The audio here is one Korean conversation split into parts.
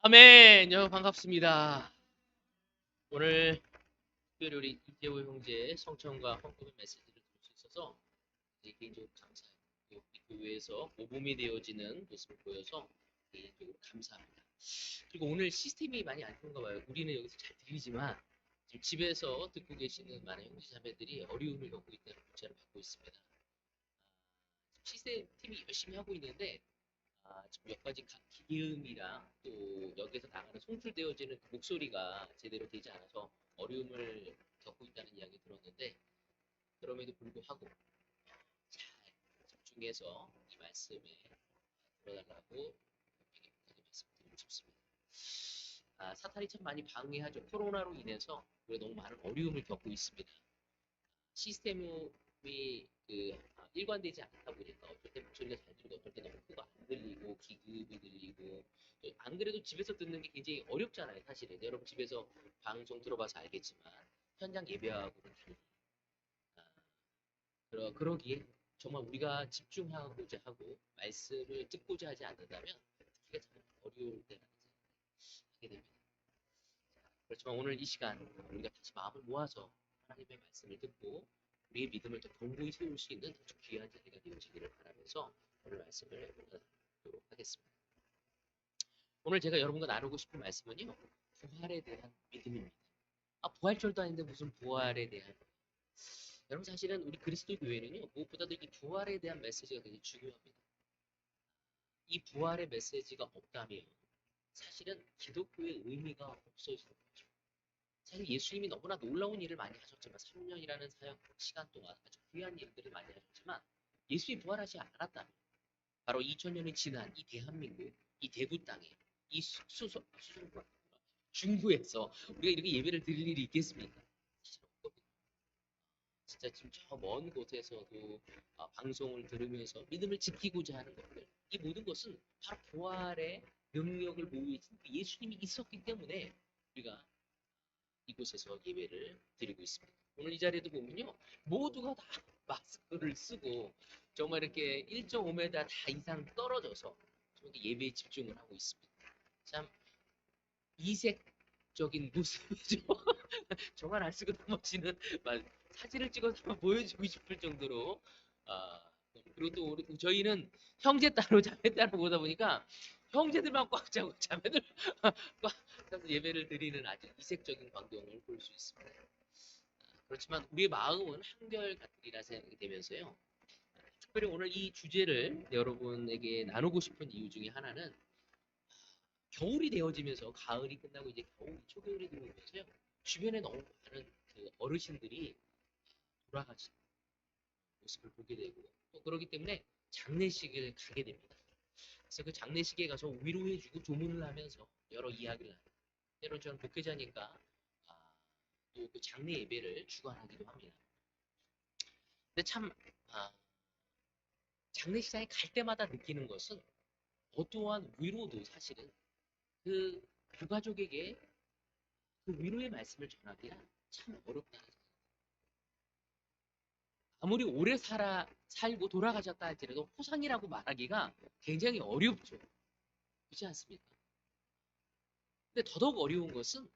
아멘. 여러분 반갑습니다. 오늘 특별히 우리 이재호 형제 성천과 헌금의 메시지를 들을 수 있어서 개인적으로 감사해요. 우리 교회에서 모범이 되어지는 모습을 보여서 개인적으로 감사합니다. 그리고 오늘 시스템이 많이 안 좋은가 봐요. 우리는 여기서 잘 들리지만 지금 집에서 듣고 계시는 많은 형제 자매들이 어려움을 겪고 있다는 문자를 받고 있습니다. 시스템 팀이 열심히 하고 있는데 지금 몇 가지 기음이랑 또 여기서 나가는 송출되어지는 그 목소리가 제대로 되지 않아서 어려움을 겪고 있다는 이야기 들었는데 그럼에도 불구하고 잘 집중해서 이 말씀에 들어달라고 분명히 부탁의 말씀 드리고 싶습니다. 사탄이 참 많이 방해하죠. 코로나로 인해서 우리가 너무 많은 어려움을 겪고 있습니다. 시스템이 일관되지 않다 보니까 어떨 때 목소리가 잘 들리고 어떨 때 너무 크고 안 들리고 기급이 들리고 안 그래도 집에서 듣는 게 굉장히 어렵잖아요. 사실은 여러분 집에서 방송 들어봐서 알겠지만 현장 예배하고는 달리 그러기에 정말 우리가 집중하고자 하고 말씀을 듣고자 하지 않는다면 듣기가 참 어려울 때라는 생각을 하게 됩니다. 그렇지만 오늘 이 시간 우리가 다시 마음을 모아서 하나님의 말씀을 듣고 우리의 믿음을 더 견고히 세울 수 있는 아주 귀한 자리가 되어지기를 바라면서 오늘 말씀을 나누도록 하겠습니다. 오늘 제가 여러분과 나누고 싶은 말씀은요. 부활에 대한 믿음입니다. 부활절도 아닌데 무슨 부활에 대한 여러분 사실은 우리 그리스도 교회는요. 무엇보다도 이 부활에 대한 메시지가 굉장히 중요합니다. 이 부활의 메시지가 없다면 사실은 기독교의 의미가 없어지는 거죠. 사실 예수님이 너무나 놀라운 일을 많이 하셨지만 3년이라는 사역 시간 동안 아주 귀한 일들을 많이 하셨지만 예수님이 부활하지 않았다면 바로 2000년이 지난 이 대한민국, 이 대구 땅에 이 수성과 중구에서 우리가 이렇게 예배를 드릴 일이 있겠습니까? 사실 없거든요. 진짜 지금 저 먼 곳에서도 방송을 들으면서 믿음을 지키고자 하는 것들 이 모든 것은 바로 부활의 능력을 보여준 예수님이 있었기 때문에 우리가 이곳에서 예배를 드리고 있습니다. 오늘 이 자리에도 보면요. 모두가 다 마스크를 쓰고 정말 이렇게 1.5m 다 이상 떨어져서 예배에 집중을 하고 있습니다. 참 이색적인 모습이죠. 정말 안 쓰고 넘어지는 사진을 찍어서 한번 보여주고 싶을 정도로 그리고 또 저희는 형제 따로 자매 따로 보다 보니까 형제들만 꽉 차고 자매들 꽉 차서 예배를 드리는 아주 이색적인 광경을 볼 수 있습니다. 그렇지만 우리의 마음은 한결같으리라 생각이 되면서요. 특별히 오늘 이 주제를 여러분에게 나누고 싶은 이유 중에 하나는 겨울이 되어지면서 가을이 끝나고 이제 겨울 초겨울이 들어오면서요. 주변에 너무 많은 그 어르신들이 돌아가시는 모습을 보게 되고 또 그러기 때문에 장례식을 가게 됩니다. 그래서 그 장례식에 가서 위로해주고 조문을 하면서 여러 이야기를 합니다. 때론 저는 목회자니까 또 그 장례 예배를 주관하기도 합니다. 근데 참 장례식장에 갈 때마다 느끼는 것은 어떠한 위로도 사실은 그 부가족에게 그 위로의 말씀을 전하기가 참 어렵다는 생각. 아무리 오래 살고 돌아가셨다 할지라도 호상이라고 말하기가 굉장히 어렵죠. 그렇지 않습니까? 근데 더더욱 어려운 것은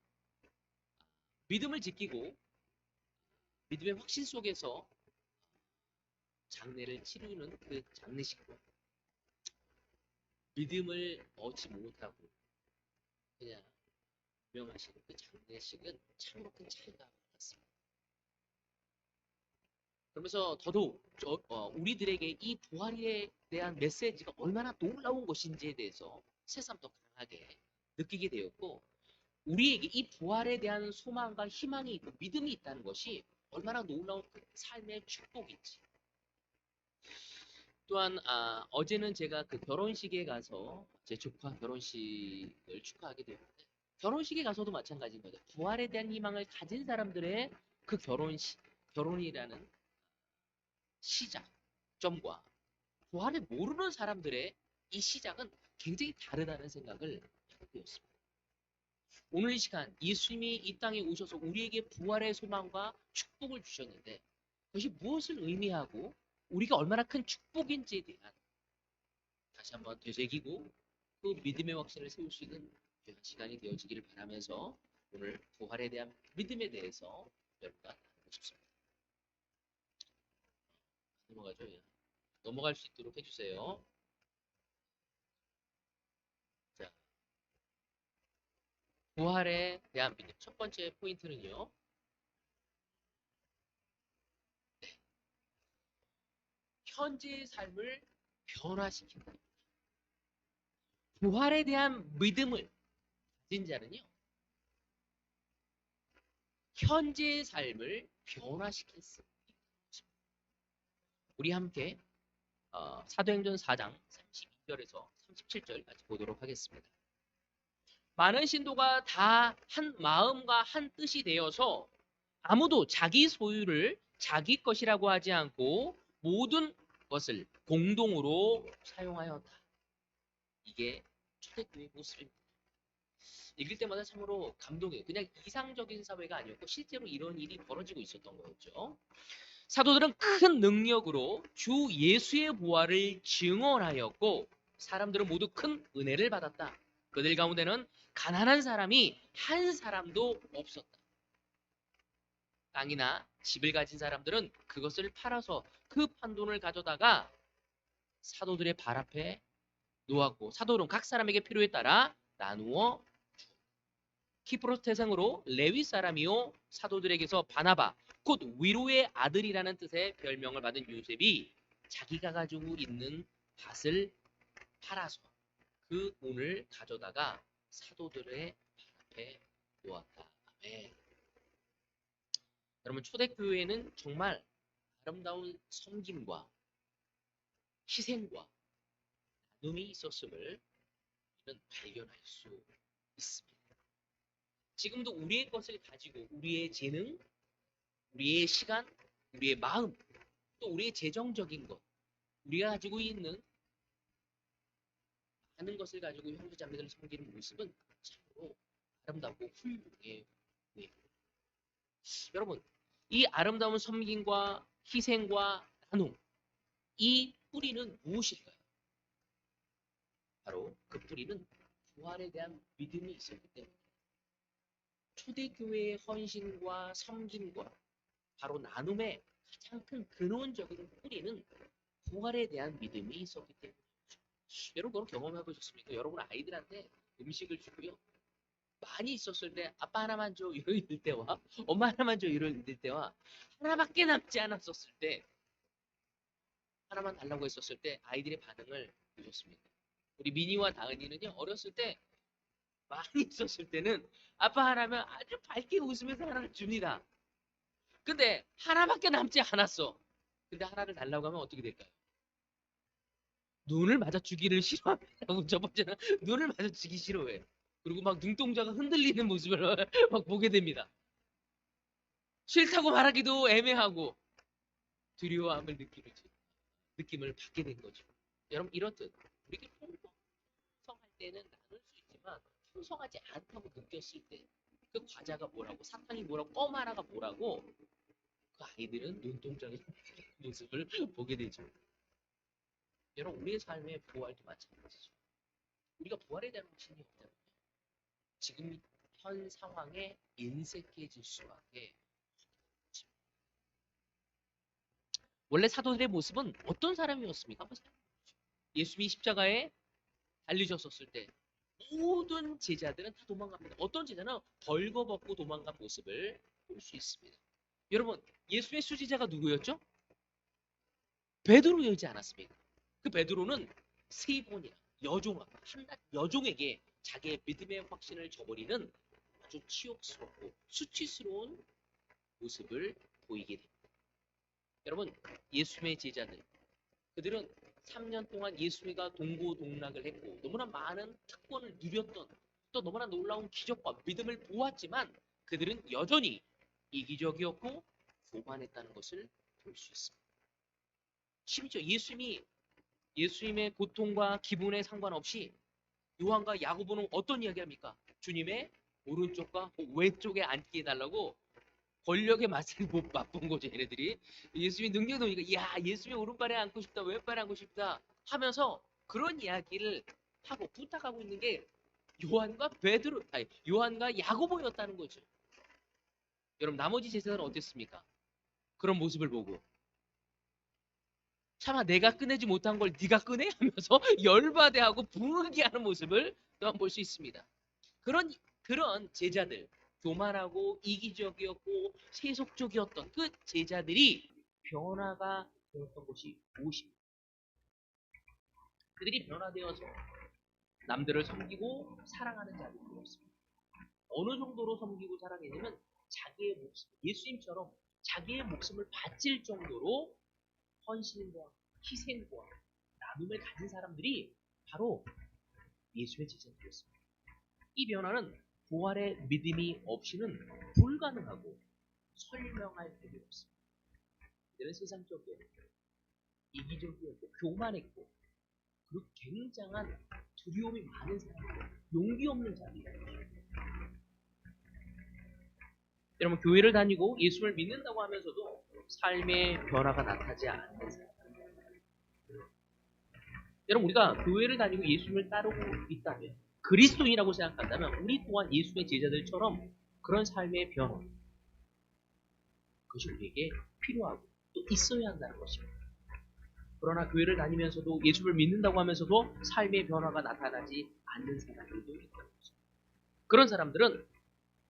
믿음을 지키고 믿음의 확신 속에서 장례를 치르는 그 장례식과 믿음을 얻지 못하고 그냥 명하시는 그 장례식은 참으로 큰 차이가 많았습니다. 그러면서 더더욱 우리들에게 이 부활에 대한 메시지가 얼마나 놀라운 것인지에 대해서 새삼 더 강하게 느끼게 되었고 우리에게 이 부활에 대한 소망과 희망이 있고 믿음이 있다는 것이 얼마나 놀라운 삶의 축복인지 또한 어제는 제가 그 결혼식에 가서 제 조카 결혼식을 축하하게 되었는데 결혼식에 가서도 마찬가지인 거죠. 부활에 대한 희망을 가진 사람들의 그 결혼이라는 시작점과 부활을 모르는 사람들의 이 시작은 굉장히 다르다는 생각을 하게 되었습니다. 오늘 이 시간 예수님이 이 땅에 오셔서 우리에게 부활의 소망과 축복을 주셨는데 그것이 무엇을 의미하고 우리가 얼마나 큰 축복인지에 대한 다시 한번 되새기고 그 믿음의 확신을 세울 수 있는 귀한 시간이 되어지기를 바라면서 오늘 부활에 대한 믿음에 대해서 여러분과 나누고 싶습니다. 넘어가죠. 예. 넘어갈 수 있도록 해주세요. 자, 부활에 대한 믿음. 첫 번째 포인트는요. 현재의 삶을 변화시킨다. 부활에 대한 믿음을 가진 자는요. 현재의 삶을 변화시킬 수 있습니다. 우리 함께 사도행전 4장 32절에서 37절 같이 보도록 하겠습니다. 많은 신도가 다 한 마음과 한 뜻이 되어서 아무도 자기 소유를 자기 것이라고 하지 않고 모든 것을 공동으로 사용하였다. 이게 초대교회 모습입니다. 읽을 때마다 참으로 감동이에요. 그냥 이상적인 사회가 아니었고 실제로 이런 일이 벌어지고 있었던 거였죠. 사도들은 큰 능력으로 주 예수의 부활을 증언하였고 사람들은 모두 큰 은혜를 받았다. 그들 가운데는 가난한 사람이 한 사람도 없었다. 땅이나 집을 가진 사람들은 그것을 팔아서 그 판돈을 가져다가 사도들의 발 앞에 놓았고 사도는 각 사람에게 필요에 따라 나누어 주었다. 키프로스 태생으로 레위 사람이요 사도들에게서 바나바 곧 위로의 아들이라는 뜻의 별명을 받은 요셉이 자기가 가지고 있는 밭을 팔아서 그 돈을 가져다가 사도들의 발 앞에 놓았다. 아멘. 여러분 초대교회는 정말 아름다운 섬김과 희생과 나눔이 있었음을 우리는 발견할 수 있습니다. 지금도 우리의 것을 가지고 우리의 재능, 우리의 시간, 우리의 마음, 또 우리의 재정적인 것, 우리가 가지고 있는 많은 것을 가지고 형제자매들을 섬기는 모습은 참으로 아름답고 훌륭해 보입니다. 여러분, 이 아름다운 섬김과 희생과 나눔, 이 뿌리는 무엇일까요? 바로 그 뿌리는 부활에 대한 믿음이 있었기 때문에 초대교회의 헌신과 섬김과 바로 나눔의 가장 큰 근원적인 뿌리는 부활에 대한 믿음이 있었기 때문에 여러분 그런 경험해 보셨습니까? 여러분 아이들한테 음식을 주고요. 많이 있었을 때 아빠 하나만 줘 이럴 때와 엄마 하나만 줘 이럴 때와 하나밖에 남지 않았었을 때 하나만 달라고 했었을 때 아이들의 반응을 보셨습니다. 우리 미니와 다은이는요 어렸을 때 많이 있었을 때는 아빠 하나면 아주 밝게 웃으면서 하나를 줍니다. 근데 하나밖에 남지 않았어. 근데 하나를 달라고 하면 어떻게 될까요? 눈을 맞아주기를 싫어합니다. 첫 번째는 눈을 맞아주기 싫어해. 그리고 막 눈동자가 흔들리는 모습을 막 보게 됩니다. 싫다고 말하기도 애매하고 두려워함을 느낌을 받게 된 거죠. 여러분 이렇듯 우리가 풍성할 때는 나눌 수 있지만 풍성하지 않다고 느꼈을 때 그 과자가 뭐라고 사탕이 뭐라고 껌 하나가 뭐라고 그 아이들은 눈동자의 모습을 보게 되죠. 여러분 우리의 삶의 부활도 마찬가지죠. 우리가 부활에 대한 확신이 없다면 지금 현 상황에 인색해질 수밖에 없습니다. 원래 사도들의 모습은 어떤 사람이었습니까? 한번 생각해 보십시오. 예수님이 십자가에 달리셨었을 때 모든 제자들은 다 도망갑니다. 어떤 제자는 벌거벗고 도망간 모습을 볼 수 있습니다. 여러분 예수의 수지자가 누구였죠? 베드로였지 않았습니까? 그 베드로는 세 번이나 한낱 여종에게 자기의 믿음의 확신을 저버리는 아주 치욕스럽고 수치스러운 모습을 보이게 됩니다. 여러분 예수님의 제자들 그들은 3년 동안 예수님과 동고동락을 했고 너무나 많은 특권을 누렸던 또 너무나 놀라운 기적과 믿음을 보았지만 그들은 여전히 이기적이었고 교만했다는 것을 볼 수 있습니다. 심지어 예수님의 고통과 기분에 상관없이 요한과 야고보는 어떤 이야기합니까? 주님의 오른쪽과 왼쪽에 앉게 해달라고 권력의 맛을 못 맛본 거죠, 얘네들이. 예수님이 능력 나오니까, 야, 예수님의 오른발에 앉고 싶다, 왼발에 앉고 싶다 하면서 그런 이야기를 하고 부탁하고 있는 게 요한과 야고보였다는 거죠. 여러분 나머지 제자들은 어땠습니까? 그런 모습을 보고 차마 내가 꺼내지 못한 걸 네가 꺼내? 하면서 열받아하고 부르게 하는 모습을 또한 볼 수 있습니다. 그런 제자들, 교만하고 이기적이었고 세속적이었던 그 제자들이 변화가 되었던 것이 무엇입니까? 그들이 변화되어서 남들을 섬기고 사랑하는 자들이 되었습니다. 어느 정도로 섬기고 사랑했냐면 자기의 목숨, 예수님처럼 자기의 목숨을 바칠 정도로 헌신과 희생과 나눔을 가진 사람들이 바로 예수의 제자들이었습니다. 이 변화는 부활의 믿음이 없이는 불가능하고 설명할 필요 없습니다. 그들은 세상적이었고 이기적이었고 교만했고 그리고 굉장한 두려움이 많은 사람들, 용기 없는 자들이에요. 여러분 교회를 다니고 예수를 믿는다고 하면서도 삶의 변화가 나타나지 않는 사람. 여러분 우리가 교회를 다니고 예수를 따르고 있다면 그리스도인이라고 생각한다면 우리 또한 예수의 제자들처럼 그런 삶의 변화 그것이 우리에게 필요하고 또 있어야 한다는 것입니다. 그러나 교회를 다니면서도 예수를 믿는다고 하면서도 삶의 변화가 나타나지 않는 사람들도 있다는 것입니다. 그런 사람들은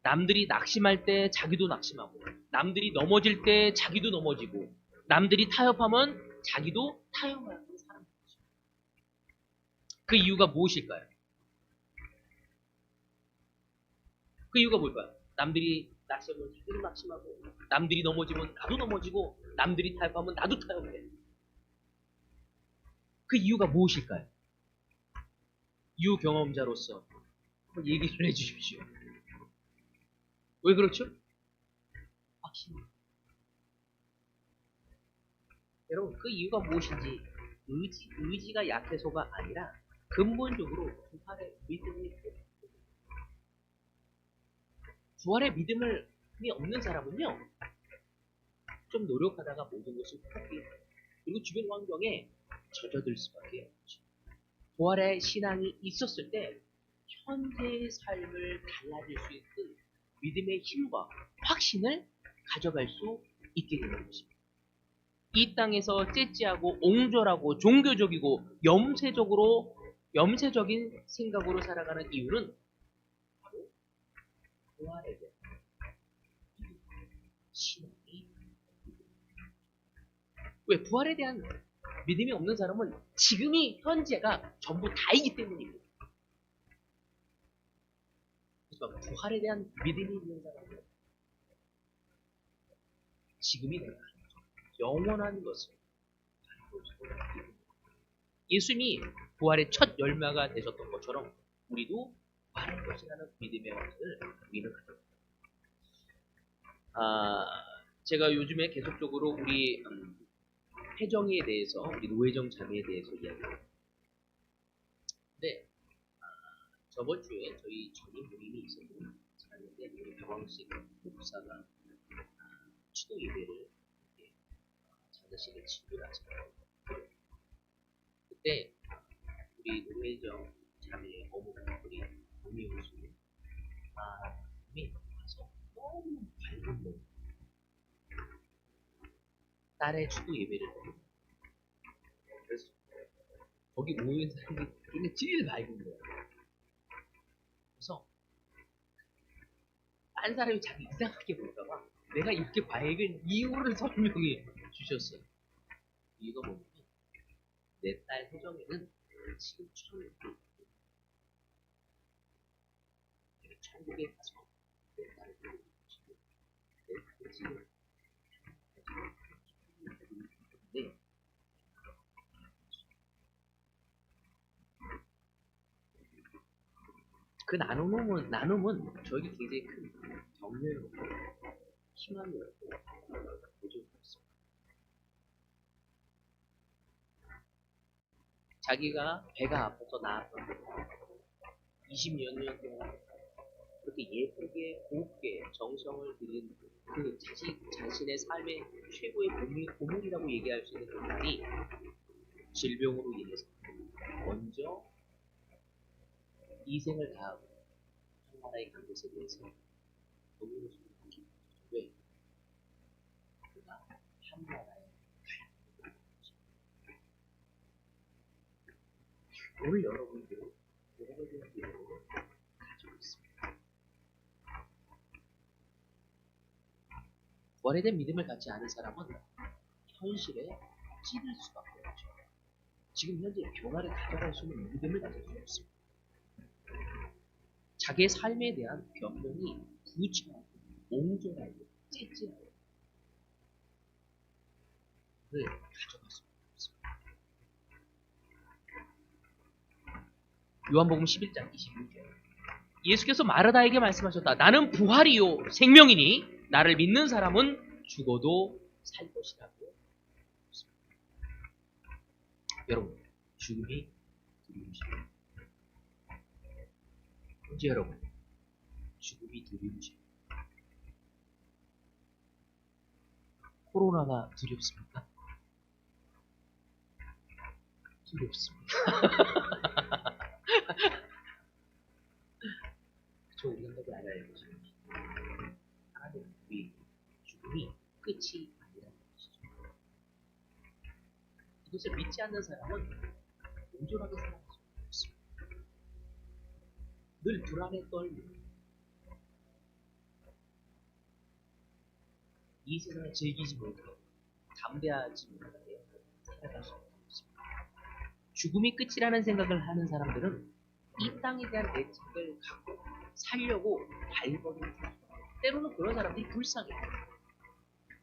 남들이 낙심할 때 자기도 낙심하고 남들이 넘어질 때 자기도 넘어지고 남들이 타협하면 자기도 타협하는 사람들이죠. 그 이유가 무엇일까요? 그 이유가 뭘까요? 남들이 낙심하면 자기도 낙심하고 남들이 넘어지면 나도 넘어지고 남들이 타협하면 나도 타협해. 그 이유가 무엇일까요? 이유 경험자로서 한번 얘기 좀 해주십시오. 왜 그렇죠? 확신. 여러분 그 이유가 무엇인지 의지가 약해서가 아니라 근본적으로 부활의 믿음이 없는 사람은요 좀 노력하다가 모든 것을 포기해요. 그리고 주변 환경에 젖어들 수밖에 없죠. 부활의 신앙이 있었을 때 현재의 삶을 달라질 수 있는 믿음의 힘과 확신을 가져갈 수 있게 되는 것입니다. 이 땅에서 째째하고 옹졸하고 종교적이고 염세적인 생각으로 살아가는 이유는 바로 부활에 대한 신앙이 왜 부활에 대한 믿음이 없는 사람은 지금이 현재가 전부 다이기 때문입니다. 그래서 부활에 대한 믿음이 있는 사람은 지금이 내가 영원한 것을 예수님이 부활의 첫 열매가 되셨던 것처럼 우리도 부활할 것이라는 믿음의 확신을 우리는 가져야 합니다. 제가 요즘에 계속적으로 우리 혜정이에 대해서 우리 노혜정 자매에 대해서 이야기합니다. 근데 저번 주에 저희 전임 모임이 있었거든요. 자는데 우리 병왕식 목사가 추도 예배를 장례식을 치고 나서 그때 우리 노혜정 자매의 어머니 우리 동의호수 와서 너무 밝은 몸 딸의 추도 예배를 드리고 그래서 거기 모인 사람들이 중에 제일 밝은 거예요. 그래서 딴 사람이 자기 이상하게 볼까봐 내가 이렇게 밝은 이유를 설명해 주셨어요. 이유가 뭐냐면 내 딸 혜정이는 지금 천국에 가서 내 딸을 보고 싶고 내 딸을 지금 네. 그 나눔은 저에게 굉장히 큰 격려였고 희망이었고 보조였습니다. 자기가 배가 아파서 나았던 20몇 년 동안 그렇게 예쁘게 곱게 정성을 들인 그 자신의 삶의 최고의 고문이라고 얘기할 수 있는 그 말이 질병으로 인해서 먼저 희생을 다하고 한 나라의 강것에 대해서 너무 소중하게 왜 그가 한 나라의 오늘 여러분들은 그거에 대한 기록을 가지고 있습니다. 부활에 대한 믿음을 갖지 않은 사람은 현실에 찌들 수밖에 없죠. 지금 현재 변화를 가져갈 수 있는 믿음을 가질 수 없습니다. 자기의 삶에 대한 변명이 부정하고 옹졸하고 찌찌하고 그를 가져갈 수 없습니다. 요한복음 11장 26절 예수께서 마르다에게 말씀하셨다. 나는 부활이요 생명이니 나를 믿는 사람은 죽어도 살 것이라고 했습니다. 여러분 죽음이 두려우십니까? 현재 여러분 죽음이 두려우십니까? 코로나가 두렵습니까? 두렵습니다. 저 우리가 꼭 알아야 되죠. 하나님 우리 죽음이 끝이 아니라는 것이죠. 이것을 믿지 않는 사람은 온전하게 살아갈 수 없습니다. 늘 불안에 떨며 이 세상을 즐기지 못하고 담대하지 못하게 살아갈 수 없습니다. 죽음이 끝이라는 생각을 하는 사람들은 이 땅에 대한 애착을 갖고 살려고 발버둥을 칩니다. 때로는 그런 사람들이 불쌍해요.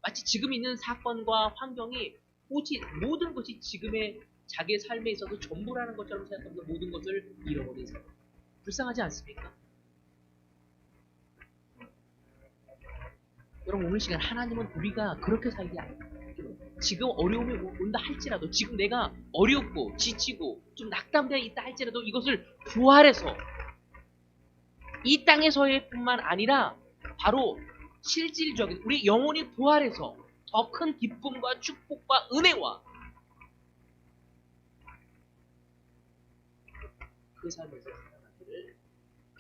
마치 지금 있는 사건과 환경이 오직 모든 것이 지금의 자기의 삶에 있어서 전부라는 것처럼 생각하면서 모든 것을 잃어버린 사람. 불쌍하지 않습니까? 여러분 오늘 시간 하나님은 우리가 그렇게 살지 않아요. 지금 어려움이 온다 할지라도 지금 내가 어렵고 지치고 좀 낙담되어 있다 할지라도 이것을 부활해서 이 땅에서의 뿐만 아니라 바로 실질적인 우리 영혼이 부활해서 더 큰 기쁨과 축복과 은혜와 그 삶에서 살아가기를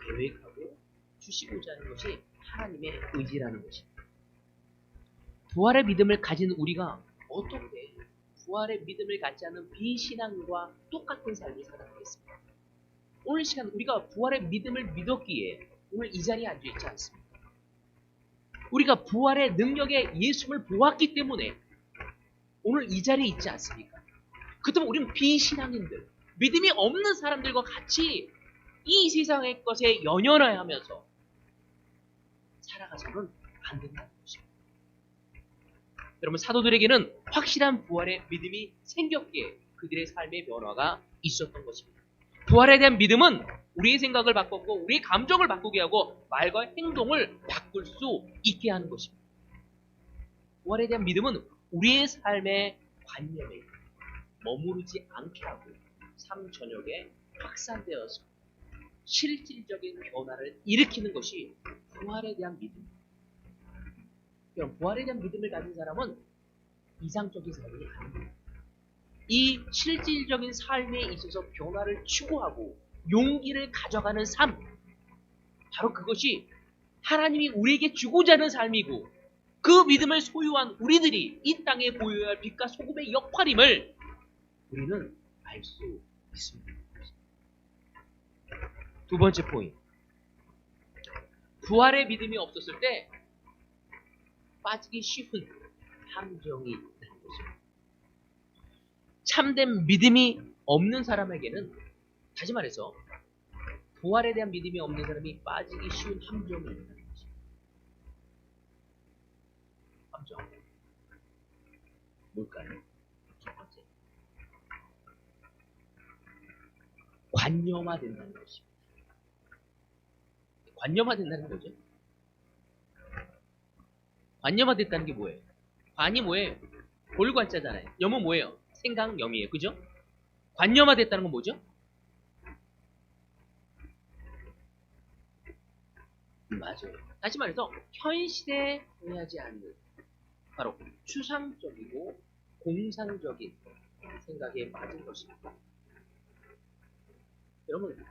계획하고 주시고자 하는 것이 하나님의 의지라는 것입니다. 부활의 믿음을 가진 우리가 어떻게 부활의 믿음을 갖지 않는 비신앙과 똑같은 삶을 살아가겠습니까? 오늘 시간 우리가 부활의 믿음을 믿었기에 오늘 이 자리에 앉아있지 않습니다. 우리가 부활의 능력에 예수를 보았기 때문에 오늘 이 자리에 있지 않습니까? 그렇다면 우리는 비신앙인들, 믿음이 없는 사람들과 같이 이 세상의 것에 연연하여 하면서 살아가서는 안 된다는 것입니다. 여러분 사도들에게는 확실한 부활의 믿음이 생겼기에 그들의 삶의 변화가 있었던 것입니다. 부활에 대한 믿음은 우리의 생각을 바꾸고 우리의 감정을 바꾸게 하고 말과 행동을 바꿀 수 있게 하는 것입니다. 부활에 대한 믿음은 우리의 삶의 관념에 머무르지 않게 하고 삶 전역에 확산되어서 실질적인 변화를 일으키는 것이 부활에 대한 믿음입니다. 부활에 대한 믿음을 가진 사람은 이상적인 사람이 아닙니다. 이 실질적인 삶에 있어서 변화를 추구하고 용기를 가져가는 삶, 바로 그것이 하나님이 우리에게 주고자 하는 삶이고 그 믿음을 소유한 우리들이 이 땅에 보여야 할 빛과 소금의 역할임을 우리는 알 수 있습니다. 두 번째 포인트, 부활의 믿음이 없었을 때 빠지기 쉬운 함정이 있다는 것입니다. 참된 믿음이 없는 사람에게는 다시 말해서 부활에 대한 믿음이 없는 사람이 빠지기 쉬운 함정이 있다는 것입니다. 함정 뭘까요? 첫 번째, 관념화된다는 것입니다. 관념화된다는 거죠. 관념화됐다는 게 뭐예요? 관이 뭐예요? 골관자잖아요. 염은 뭐예요? 생각, 염이에요. 그죠? 관념화됐다는 건 뭐죠? 맞아요. 다시 말해서 현실에 동의하지 않는 바로 추상적이고 공상적인 생각에 빠진 것입니다. 여러분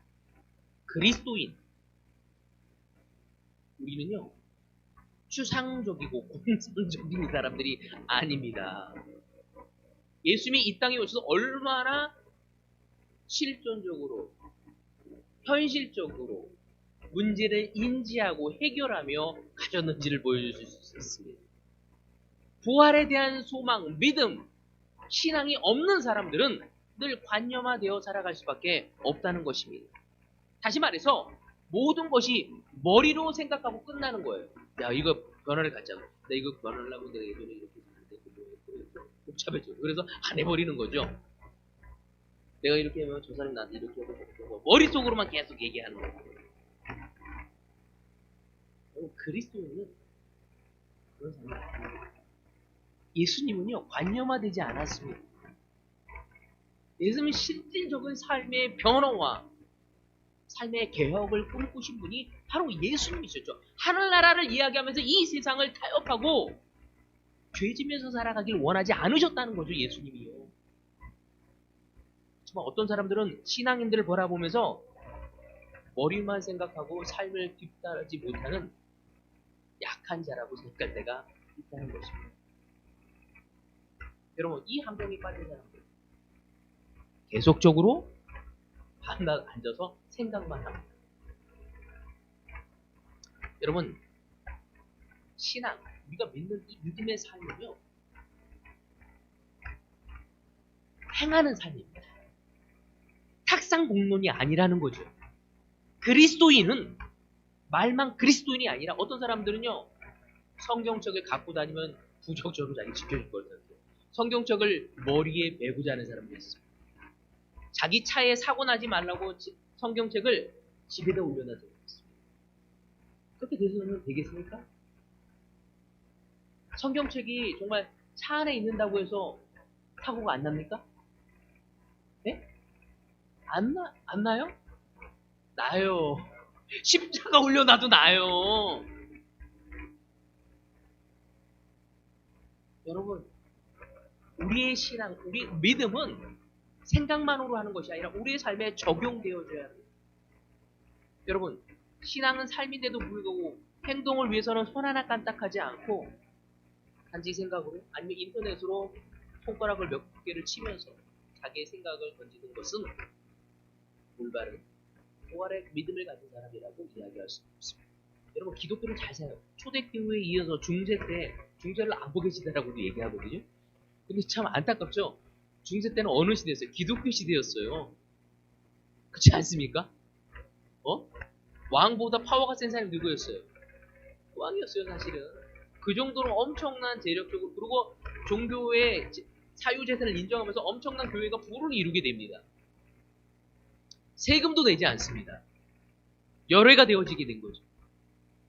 그리스도인, 우리는요, 추상적이고 공상적인 사람들이 아닙니다. 예수님이 이 땅에 오셔서 얼마나 실존적으로, 현실적으로 문제를 인지하고 해결하며 가졌는지를 보여줄 수 있습니다. 부활에 대한 소망, 믿음, 신앙이 없는 사람들은 늘 관념화되어 살아갈 수밖에 없다는 것입니다. 다시 말해서 모든 것이 머리로 생각하고 끝나는 거예요. 야, 이거 변화를 갖자고. 나 이거 변화를 하고 내가 예전에 이렇게 했는데 복잡해져. 그래서 안 해버리는 거죠. 내가 이렇게 하면 저 사람이 나한테 이렇게 하고 머릿속으로만 계속 얘기하는 거예요. 그리스도인은 그런 사람이 아닙니다. 예수님은요, 관념화되지 않았습니다. 예수님은 실질적인 삶의 변화와 삶의 개혁을 꿈꾸신 분이 바로 예수님이셨죠. 하늘나라를 이야기하면서 이 세상을 타협하고 죄지면서 살아가길 원하지 않으셨다는 거죠, 예수님이요. 정말 어떤 사람들은 신앙인들을 바라보면서 머리만 생각하고 삶을 뒤따르지 못하는 약한 자라고 생각할 때가 있다는 것입니다. 여러분, 이 함정에 빠진 사람들 계속적으로 앉아서 생각만 합니다. 여러분, 신앙, 우리가 믿는 이 믿음의 삶은요, 행하는 삶입니다. 탁상공론이 아니라는 거죠. 그리스도인은 말만 그리스도인이 아니라 어떤 사람들은요, 성경책을 갖고 다니면 부적절로 자기 지켜줄 것 같아요. 성경책을 머리에 메고 자는 사람도 있습니다. 자기 차에 사고 나지 말라고 성경책을 집에다 올려놔서 있습니다. 그렇게 돼서는 되겠습니까? 성경책이 정말 차 안에 있는다고 해서 사고가 안 납니까? 네? 안 나요? 나요. 십자가 올려놔도 나요. 여러분, 우리의 신앙, 우리 믿음은 생각만으로 하는 것이 아니라 우리의 삶에 적용되어져야 합니다. 여러분, 신앙은 삶인데도 불구하고 행동을 위해서는 손 하나 까딱하지 않고 단지 생각으로 아니면 인터넷으로 손가락을 몇 개를 치면서 자기의 생각을 던지는 것은 올바른 부활의 믿음을 가진 사람이라고 이야기할 수 없습니다. 여러분, 기독교를 잘 생각해요. 초대교회에 이어서 중세 때 중세를 안 보게 시대라고도 얘기하거든요. 근데 참 안타깝죠? 중세 때는 어느 시대였어요? 기독교 시대였어요. 그렇지 않습니까? 왕보다 파워가 센 사람이 누구였어요? 왕이었어요, 사실은. 그 정도로 엄청난 재력적으로, 그리고 종교의 사유재산을 인정하면서 엄청난 교회가 부를 이루게 됩니다. 세금도 내지 않습니다. 열애가 되어지게 된 거죠.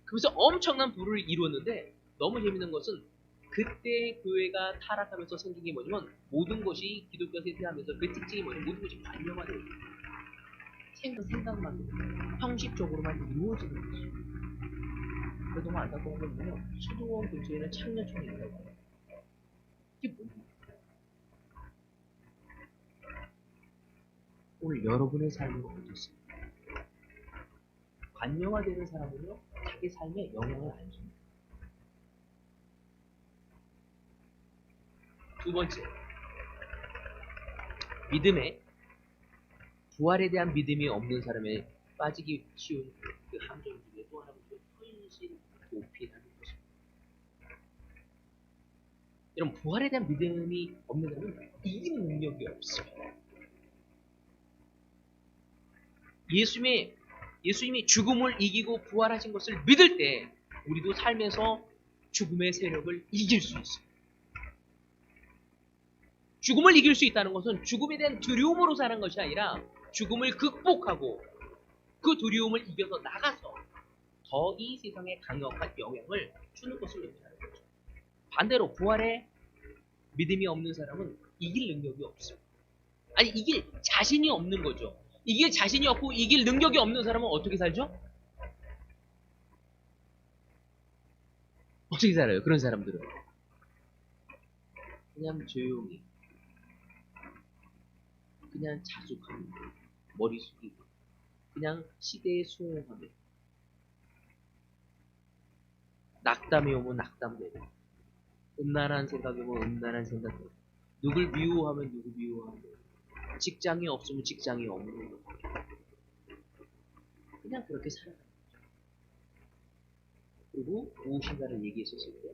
그래서 엄청난 부를 이루었는데 너무 재밌는 것은 그때 교회가 타락하면서 생긴 게 뭐냐면 모든 것이 기독교가 쇠퇴하면서 그 특징이 뭐냐면 모든 것이 관념화되어 있어요. 생각만 형식적으로만 이루어지는 거죠. 그래서 너무 안타까운 건 뭐냐면 수도원 근처에는 창녀촌이 있다고 해요. 이게 뭡니까? 오늘 여러분의 삶으로 어떻습니까? 관념화되는 사람은요, 자기 삶에 영향을 안 줍니다. 두 번째, 믿음에 부활에 대한 믿음이 없는 사람에 빠지기 쉬운 그 함정 중에 또 하나가 현실 도피라는 것입니다. 여러분, 부활에 대한 믿음이 없는 사람은 이기는 능력이 없습니다. 예수님이 죽음을 이기고 부활하신 것을 믿을 때 우리도 삶에서 죽음의 세력을 이길 수 있습니다. 죽음을 이길 수 있다는 것은 죽음에 대한 두려움으로 사는 것이 아니라 죽음을 극복하고 그 두려움을 이겨서 나가서 더 이 세상에 강력한 영향을 주는 것을 의미하는 거죠. 반대로 부활에 믿음이 없는 사람은 이길 능력이 없습니다. 아니, 이길 자신이 없는 거죠. 이길 자신이 없고 이길 능력이 없는 사람은 어떻게 살죠? 어떻게 살아요? 그런 사람들은 그냥 조용히, 그냥 자숙합니다. 머리 숙이고 그냥 시대에 수용하며 낙담이 오면 낙담대로 음란한 생각이 오면 음란한 생각대로 누굴 미워하면 누굴 미워하며 직장이 없으면 직장이 없는 거 그냥 그렇게 살아가는 거죠. 그리고 무엇인가를 얘기했었을 때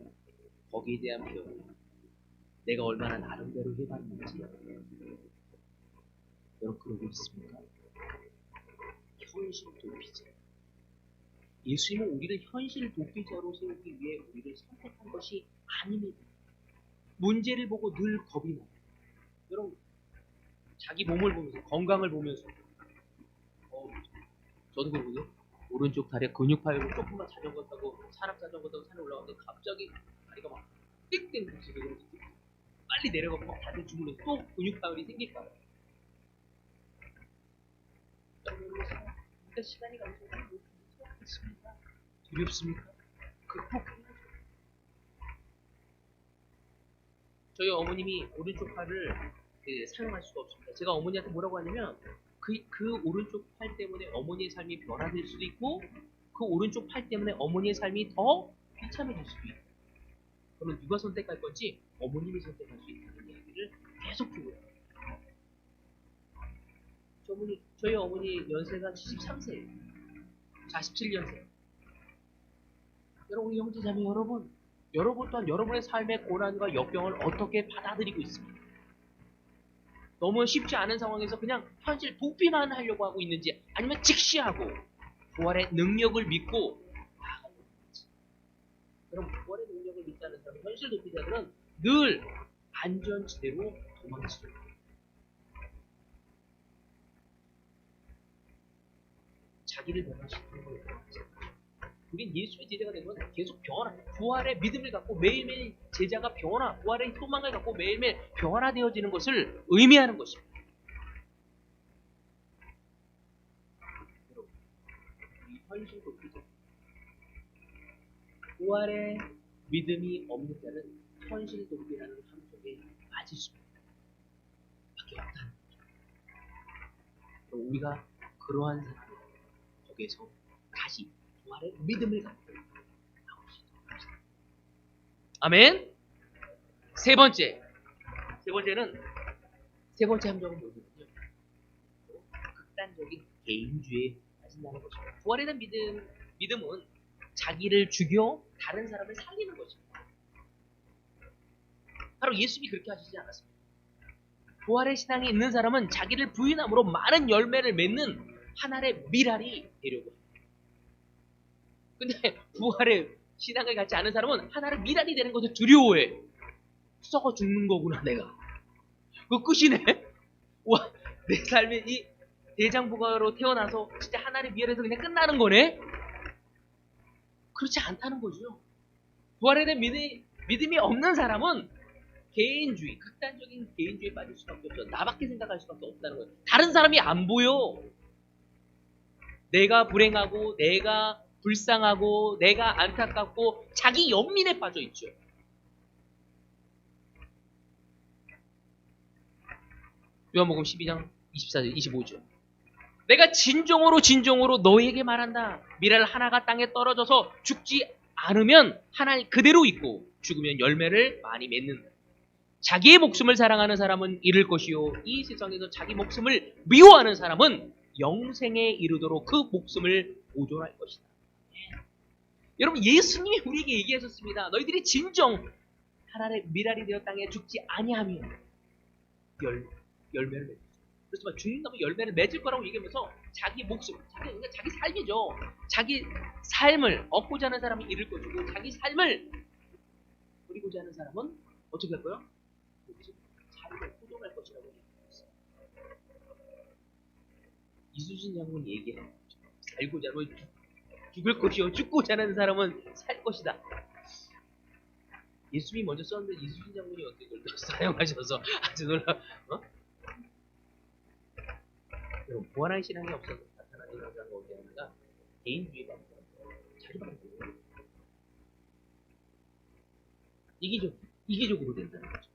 거기에 대한 표현 내가 얼마나 나름대로 해봤는지 여러분 그러고 있습니까? 현실 도피자 예수님은 우리를 현실 도피자로 세우기 위해 우리를 선택한 것이 아닙니다. 문제를 보고 늘 겁이 나요. 여러분 자기 몸을 보면서 건강을 보면서 저도 그러거든요. 오른쪽 다리에 근육파열로 조금만 자전거 타고 산악 자전거 타고 산에 올라가는데 갑자기 다리가 막 띡 부서져서 빨리 내려가고 막 다들 주물러서 또 근육파열이 생길까요? 그러니까 시간이 가면서 무섭습니까? 두렵습니까? 극복해야죠. 저희 어머님이 오른쪽 팔을 사용할 수가 없습니다. 제가 어머니한테 뭐라고 하냐면 그 오른쪽 팔 때문에 어머니의 삶이 변화될 수도 있고 그 오른쪽 팔 때문에 어머니의 삶이 더 비참해질 수도 있고 그러면 누가 선택할 건지 어머님이 선택할 수 있다는 얘기를 계속 주고 있어요. 저희 어머니 연세가 73세예요. 47년생. 여러분 우리 형제자매 여러분 또한 여러분의 삶의 고난과 역경을 어떻게 받아들이고 있습니까? 너무 쉽지 않은 상황에서 그냥 현실 도피만 하려고 하고 있는지 아니면 직시하고 부활의 능력을 믿고 그럼 부활의 능력을 믿지 않는 사람 현실 도피자들은 늘 안전지대로 도망치죠. 자기를 변화시키는 거예요. 우린 예수의 제자가 되면 계속 변화, 부활의 믿음을 갖고 매일매일 제자가 부활의 소망을 갖고 매일매일 변화되어지는 것을 의미하는 것입니다. 이 현실 도피자. 부활의 믿음이 없는 자는 현실 도피라는 함정에 빠질 수밖에 없다는 거죠. 우리가 그러한 사람을 거기에서 다시 부활의 믿음을 갖고 나오시도록 합시다. 아멘. 세 번째 함정은 뭐냐면요. 극단적인 개인주의에 빠진다는 것입니다. 부활에 대한 믿음은 자기를 죽여 다른 사람을 살리는 것입니다. 바로 예수님이 그렇게 하시지 않았습니다. 부활의 신앙이 있는 사람은 자기를 부인함으로 많은 열매를 맺는 하나의 미랄이 되려고 합니다. 근데 부활의 신앙을 갖지 않은 사람은 하나의 미랄이 되는 것을 두려워해. 썩어 죽는 거구나 내가. 그거 끝이네. 와, 내 삶이 이 대장부가로 태어나서 진짜 하나의 미랄에서 그냥 끝나는 거네. 그렇지 않다는 거죠. 부활에 대한 믿음이 없는 사람은 개인주의, 극단적인 개인주의에 빠질 수밖에 없죠. 나밖에 생각할 수밖에 없다는 거예요. 다른 사람이 안 보여. 내가 불행하고 내가 불쌍하고 내가 안타깝고 자기 연민에 빠져 있죠. 요한복음 12장 24절 25절 내가 진정으로 너희에게 말한다. 미랄 하나가 땅에 떨어져서 죽지 않으면 하나 그대로 있고 죽으면 열매를 많이 맺는다. 자기의 목숨을 사랑하는 사람은 잃을 것이요 이 세상에서 자기 목숨을 미워하는 사람은 영생에 이르도록 그 목숨을 보존할 것이다. 여러분 예수님이 우리에게 얘기하셨습니다. 너희들이 진정 하나의 미랄이 되어 땅에 죽지 아니하면 열매를 맺을 그렇지만 죽는다면 열매를 맺을 거라고 얘기하면서 자기 목숨, 자기 삶이죠. 자기 삶을 얻고자 하는 사람이 잃을 것이고 자기 삶을 버리고자 하는 사람은 어떻게 할 거예요? 삶을 포종할 것이라고 얘기했어요. 이수진 장군이 얘기해요. 살고자 하면 죽을 것이요 죽고자 하는 사람은 살 것이다. 예수님이 먼저 썼는데 이수진 장군이 어떻게 그걸 사용하셔서 아주 놀라. 여러분 부활의 신앙이 없어서 나타나는 현상과 어디 하는가? 개인주의 방법, 자기 방법. 이기적으로 된다는 거죠.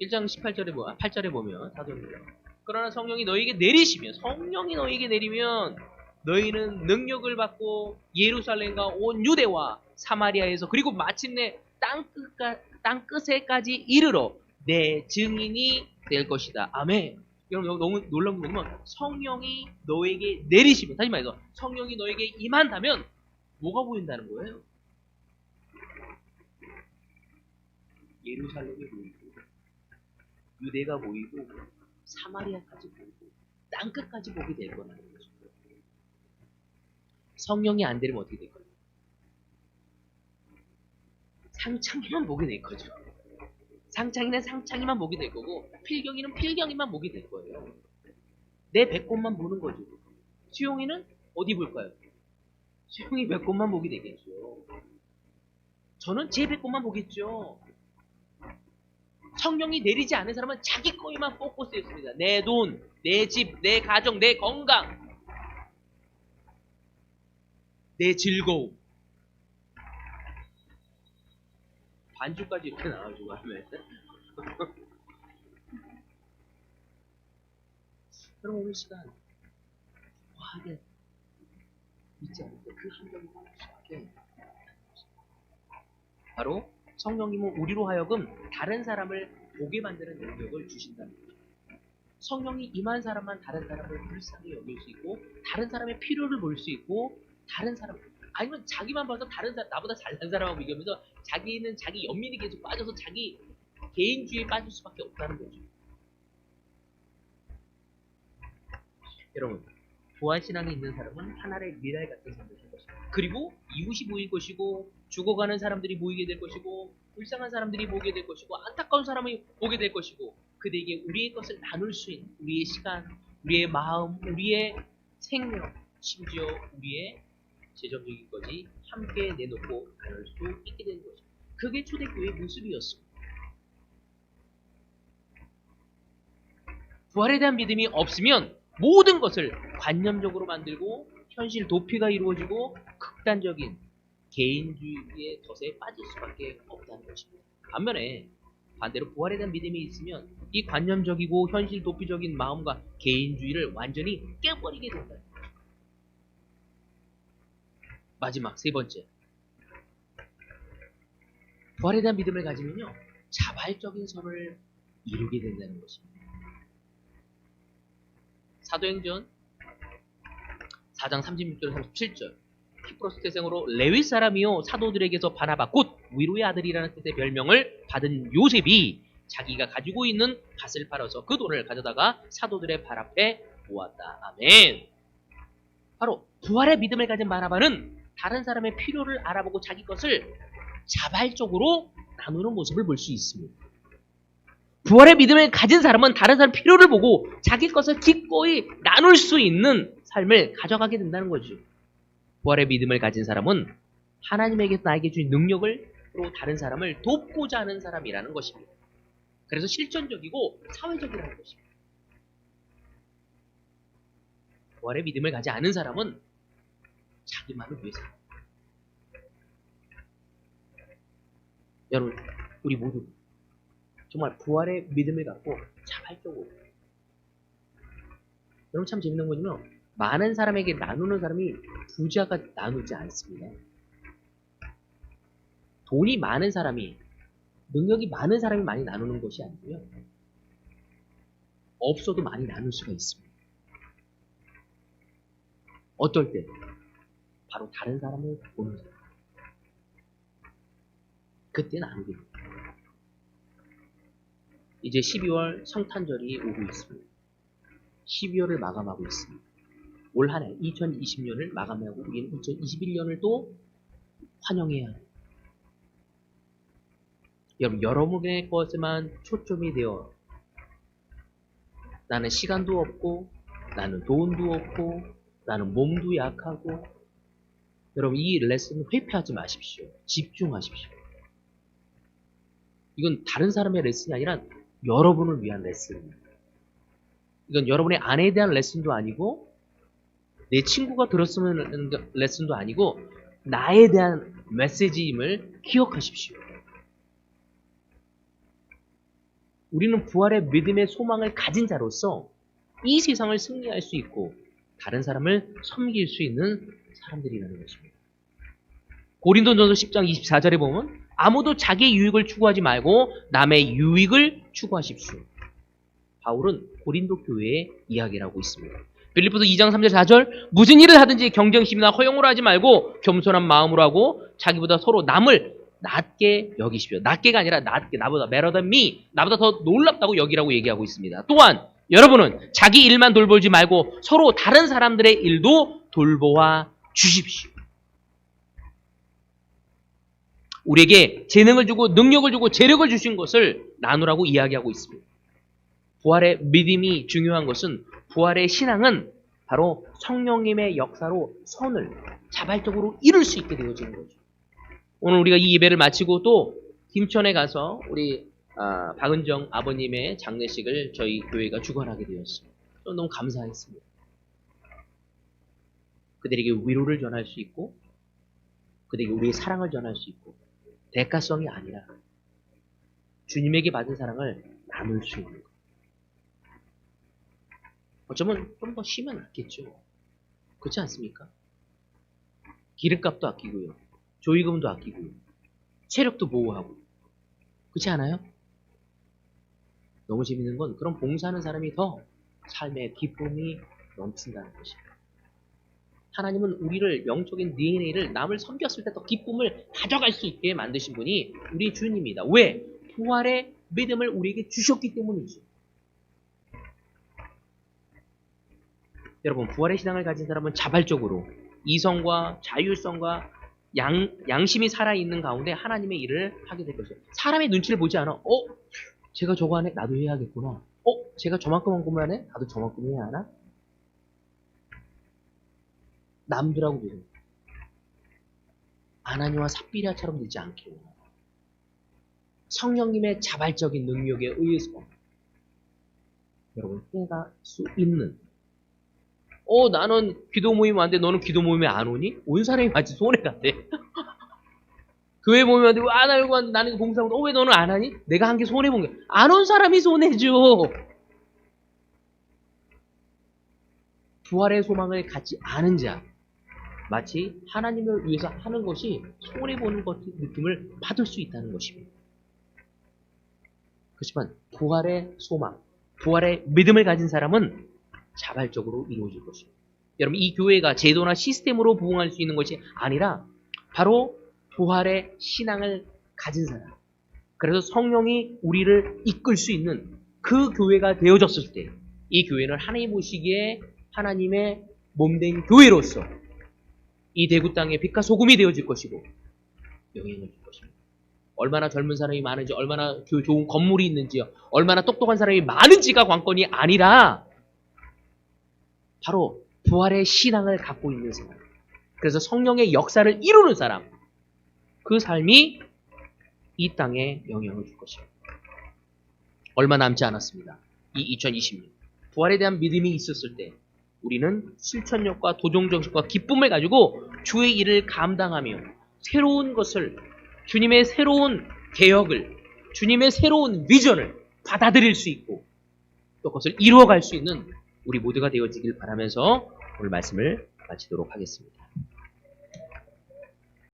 1장 8절에 보면 사도입니다. 그러나 성령이 너희에게 내리시면, 성령이 너희에게 내리면 너희는 능력을 받고 예루살렘과 온 유대와 사마리아에서 그리고 마침내 땅끝에까지 이르러 내 증인이 될 것이다. 아멘. 여러분 너무 놀라운 게 뭐냐면 성령이 너에게 내리시면, 다시 말해서 성령이 너에게 임한다면 뭐가 보인다는 거예요? 예루살렘이 보이고 유대가 보이고 사마리아까지 보이고 땅끝까지 보게 될 거라는 거죠. 성령이 안 되면 어떻게 될 거예요? 상창이만 보게 될 거죠. 상창이는 상창이만 보게 될 거고 필경이는 필경이만 보게 될 거예요. 내 배꼽만 보는 거죠. 수용이는 어디 볼까요? 수용이 배꼽만 보게 되겠죠. 저는 제 배꼽만 보겠죠. 성령이 내리지 않은 사람은 자기 거에만 포커스했습니다. 내 돈, 내 집, 내 가정, 내 건강, 내 즐거움. 반주까지 이렇게 나와주고 하면 여러분 오늘 시간 과하게 믿지 않는데 그 함정이 수하게 바로 성령님은 우리로 하여금 다른 사람을 보게 만드는 능력을 주신다는 거죠. 성령이 임한 사람만 다른 사람을 불쌍히 여길 수 있고 다른 사람의 필요를 볼 수 있고 다른 사람 아니면 자기만 봐서 다른 사람 나보다 잘난 사람하고 비교하면서 자기는 자기 연민이 계속 빠져서 자기 개인주의에 빠질 수밖에 없다는 거죠. 여러분 부활신앙에 있는 사람은 하나의 미랄 같은 삶을 살 것입니다. 그리고 이웃이 보일 것이고 죽어가는 사람들이 보이게 될 것이고 불쌍한 사람들이 보게 될 것이고 안타까운 사람이 보게 될 것이고 그들에게 우리의 것을 나눌 수 있는 우리의 시간, 우리의 마음, 우리의 생명, 심지어 우리의 재정적인 것이 함께 내놓고 나눌 수 있게 되는 거죠. 그게 초대교회의 모습이었습니다. 부활에 대한 믿음이 없으면 모든 것을 관념적으로 만들고 현실 도피가 이루어지고 극단적인 개인주의의 덫에 빠질 수밖에 없다는 것입니다. 반면에 반대로 부활에 대한 믿음이 있으면 이 관념적이고 현실 도피적인 마음과 개인주의를 완전히 깨버리게 된다는 거죠. 마지막 세 번째, 부활에 대한 믿음을 가지면요 자발적인 선을 이루게 된다는 것입니다. 사도행전 4장 36절 37절 키프로스 태생으로 레위 사람이요 사도들에게서 바나바 곧 위로의 아들이라는 뜻의 별명을 받은 요셉이 자기가 가지고 있는 밭을 팔아서 그 돈을 가져다가 사도들의 발 앞에 모았다. 아멘. 바로 부활의 믿음을 가진 바나바는 다른 사람의 필요를 알아보고 자기 것을 자발적으로 나누는 모습을 볼 수 있습니다. 부활의 믿음을 가진 사람은 다른 사람의 필요를 보고 자기 것을 기꺼이 나눌 수 있는 삶을 가져가게 된다는 거죠. 부활의 믿음을 가진 사람은 하나님에게서 나에게 주신 능력을 또 다른 사람을 돕고자 하는 사람이라는 것입니다. 그래서 실천적이고 사회적이라는 것입니다. 부활의 믿음을 가지 않은 사람은 자기만을 위해서 여러분 우리 모두 정말 부활의 믿음을 갖고 자발적으로 여러분 참 재밌는 거지만 많은 사람에게 나누는 사람이 부자가 나누지 않습니다. 돈이 많은 사람이 능력이 많은 사람이 많이 나누는 것이 아니고요. 없어도 많이 나눌 수가 있습니다. 어떨 때? 바로 다른 사람을 보는 사람. 그때 나누게 됩니다. 이제 12월 성탄절이 오고 있습니다. 12월을 마감하고 있습니다. 올 한 해 2020년을 마감하고 우리는 2021년을 또 환영해야 합니다. 여러분 여러분의 것에만 초점이 되어 나는 시간도 없고 나는 돈도 없고 나는 몸도 약하고 여러분 이 레슨은 회피하지 마십시오. 집중하십시오. 이건 다른 사람의 레슨이 아니라 여러분을 위한 레슨입니다. 이건 여러분의 아내에 대한 레슨도 아니고 내 친구가 들었으면 하는 레슨도 아니고 나에 대한 메시지임을 기억하십시오. 우리는 부활의 믿음의 소망을 가진 자로서 이 세상을 승리할 수 있고 다른 사람을 섬길 수 있는 사람들이라는 것입니다. 고린도전서 10장 24절에 보면 아무도 자기의 유익을 추구하지 말고 남의 유익을 추구하십시오. 바울은 고린도 교회의 이야기를 하고 있습니다. 빌립보서 2장 3절 4절 무슨 일을 하든지 경쟁심이나 허용으로 하지 말고 겸손한 마음으로 하고 자기보다 서로 남을 낮게 여기십시오. 낮게가 아니라 낮게, 나보다 better than me, 나보다 더 놀랍다고 여기라고 얘기하고 있습니다. 또한 여러분은 자기 일만 돌보지 말고 서로 다른 사람들의 일도 돌보아 주십시오. 우리에게 재능을 주고 능력을 주고 재력을 주신 것을 나누라고 이야기하고 있습니다. 부활의 믿음이 중요한 것은 부활의 신앙은 바로 성령님의 역사로 선을 자발적으로 이룰 수 있게 되어지는 거죠. 오늘 우리가 이 예배를 마치고 또 김천에 가서 우리 박은정 아버님의 장례식을 저희 교회가 주관하게 되었습니다. 너무 감사했습니다. 그들에게 위로를 전할 수 있고 그들에게 우리의 사랑을 전할 수 있고 대가성이 아니라 주님에게 받은 사랑을 나눌 수 있는 것. 어쩌면 좀 더 쉬면 낫겠죠. 그렇지 않습니까? 기름값도 아끼고요. 조의금도 아끼고요. 체력도 보호하고. 그렇지 않아요? 너무 재밌는 건 그런 봉사하는 사람이 더 삶의 기쁨이 넘친다는 것입니다. 하나님은 우리를 영적인 DNA를 남을 섬겼을 때 더 기쁨을 가져갈 수 있게 만드신 분이 우리 주님입니다. 왜? 부활의 믿음을 우리에게 주셨기 때문이죠. 여러분, 부활의 신앙을 가진 사람은 자발적으로 이성과 자율성과 양심이 살아있는 가운데 하나님의 일을 하게 될 것이에요. 사람의 눈치를 보지 않아. 제가 저거 하네? 나도 해야겠구나. 제가 저만큼 한 것만 하네? 나도 저만큼 해야 하나? 남들하고 비교. 아나니와 삽비라처럼 되지 않게 성령님의 자발적인 능력에 의해서 여러분 해갈 수 있는 나는 기도 모임 안 돼. 너는 기도 모임에 안 오니? 온 사람이 마치 손해가 돼. 교회 모임 안 돼. 나 여기 왔는데 나는 봉사하고 왜 너는 안 하니? 내가 한 게 손해본 거야. 안 온 사람이 손해죠. 부활의 소망을 갖지 않은 자 마치 하나님을 위해서 하는 것이 손해보는 것 느낌을 받을 수 있다는 것입니다. 그렇지만 부활의 소망, 부활의 믿음을 가진 사람은 자발적으로 이루어질 것입니다. 여러분, 이 교회가 제도나 시스템으로 부흥할 수 있는 것이 아니라 바로 부활의 신앙을 가진 사람, 그래서 성령이 우리를 이끌 수 있는 그 교회가 되어졌을 때 이 교회는 하나님 보시기에 하나님의 몸된 교회로서 이 대구 땅의 빛과 소금이 되어질 것이고 영향을 줄 것입니다. 얼마나 젊은 사람이 많은지, 얼마나 좋은 건물이 있는지요, 얼마나 똑똑한 사람이 많은지가 관건이 아니라 바로 부활의 신앙을 갖고 있는 사람, 그래서 성령의 역사를 이루는 사람, 그 삶이 이 땅에 영향을 줄 것입니다. 얼마 남지 않았습니다. 이 2020년 부활에 대한 믿음이 있었을 때 우리는 실천력과 도전정신과 기쁨을 가지고 주의 일을 감당하며 새로운 것을, 주님의 새로운 개혁을, 주님의 새로운 비전을 받아들일 수 있고 또 그것을 이루어갈 수 있는 우리 모두가 되어지길 바라면서 오늘 말씀을 마치도록 하겠습니다.